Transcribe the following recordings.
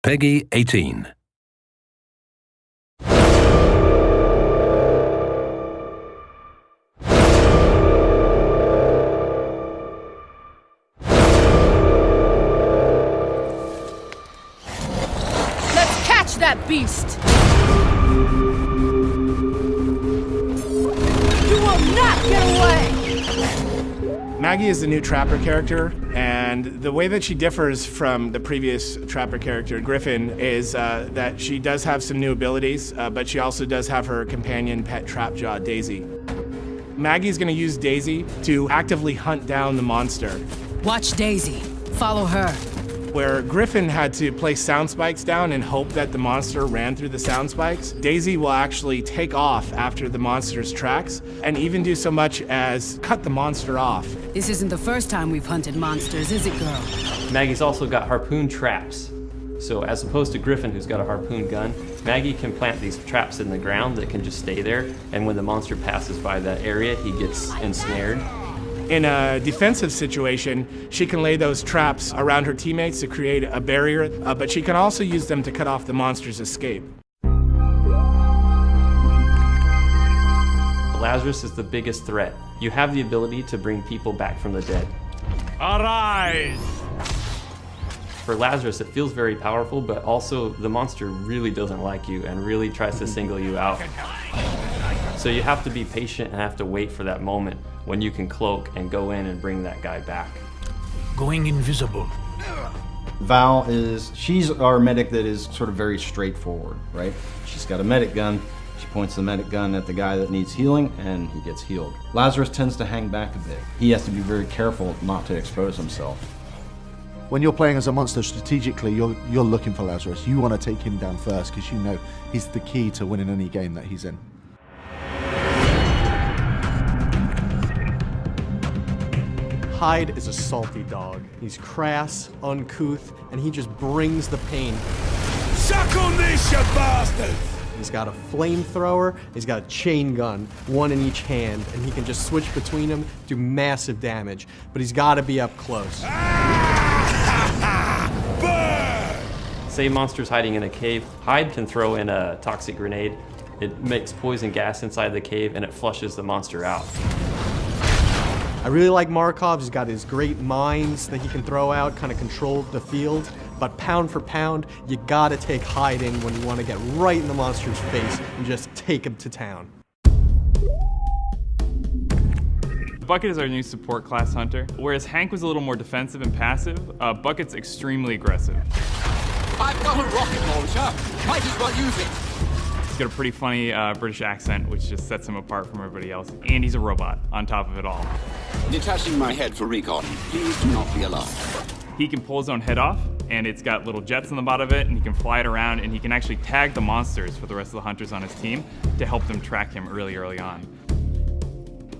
Peggy 18. Let's catch that beast! You will not get away! Maggie is the new Trapper character, and the way that she differs from the previous Trapper character, Griffin, is that she does have some new abilities, but she also does have her companion pet Trapjaw, Daisy. Maggie's gonna use Daisy to actively hunt down the monster. Watch Daisy. Follow her. Where Griffin had to place sound spikes down and hope that the monster ran through the sound spikes, Daisy will actually take off after the monster's tracks and even do so much as cut the monster off. This isn't the first time we've hunted monsters, is it, girl? Maggie's also got harpoon traps. So as opposed to Griffin, who's got a harpoon gun, Maggie can plant these traps in the ground that can just stay there, and when the monster passes by that area, he gets ensnared. In a defensive situation, she can lay those traps around her teammates to create a barrier, but she can also use them to cut off the monster's escape. Lazarus is the biggest threat. You have the ability to bring people back from the dead. Arise! For Lazarus, it feels very powerful, but also the monster really doesn't like you and really tries to single you out. So you have to be patient and have to wait for that moment when you can cloak and go in and bring that guy back. Going invisible. Val she's our medic that is sort of very straightforward, right? She's got a medic gun. She points the medic gun at the guy that needs healing, and he gets healed. Lazarus tends to hang back a bit. He has to be very careful not to expose himself. When you're playing as a monster strategically, you're looking for Lazarus. You want to take him down first because you know he's the key to winning any game that he's in. Hyde is a salty dog. He's crass, uncouth, and he just brings the pain. Suck on this, you bastards! He's got a flamethrower, he's got a chain gun, one in each hand, and he can just switch between them, do massive damage. But he's got to be up close. Say monster's hiding in a cave, Hyde can throw in a toxic grenade. It makes poison gas inside the cave and it flushes the monster out. I really like Markov. He's got his great mines that he can throw out, kind of control the field. But pound for pound, you gotta take Hyde in when you want to get right in the monster's face and just take him to town. Bucket is our new support class hunter. Whereas Hank was a little more defensive and passive, Bucket's extremely aggressive. I've got a rocket launcher. Might as well use it. He's got a pretty funny British accent, which just sets him apart from everybody else. And he's a robot on top of it all. Detaching my head for recon. Please do not be alarmed. He can pull his own head off, and it's got little jets on the bottom of it, and he can fly it around, and he can actually tag the monsters for the rest of the hunters on his team to help them track him early on.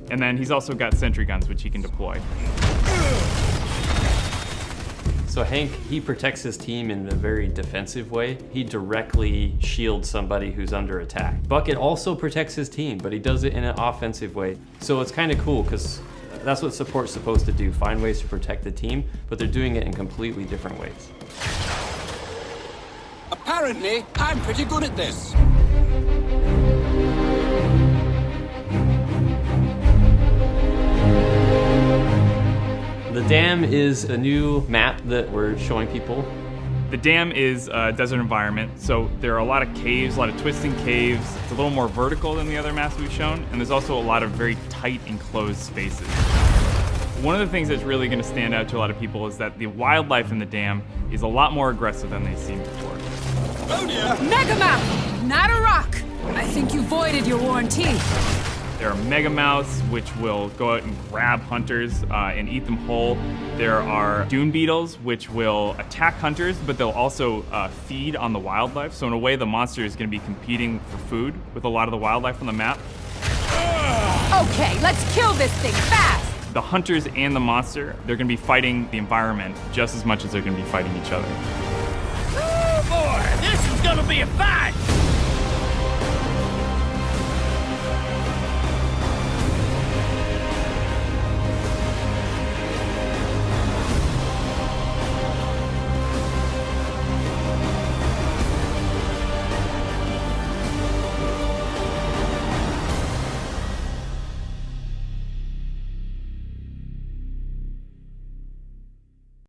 And then he's also got sentry guns, which he can deploy. So Hank, he protects his team in a very defensive way. He directly shields somebody who's under attack. Bucket also protects his team, but he does it in an offensive way. So it's kind of cool, because that's what support's supposed to do, find ways to protect the team, but they're doing it in completely different ways. Apparently, I'm pretty good at this. The Dam is a new map that we're showing people. The dam is a desert environment, so there are a lot of caves, a lot of twisting caves. It's a little more vertical than the other maps we've shown, and there's also a lot of very tight enclosed spaces. One of the things that's really going to stand out to a lot of people is that the wildlife in the dam is a lot more aggressive than they've seen before. Oh dear! Megamouth, not a rock! I think you voided your warranty. There are megamouths, which will go out and grab hunters and eat them whole. There are dune beetles, which will attack hunters, but they'll also feed on the wildlife. So in a way, the monster is going to be competing for food with a lot of the wildlife on the map. Okay, let's kill this thing fast! The hunters and the monster, they're going to be fighting the environment just as much as they're going to be fighting each other. Oh boy, this is going to be a fight!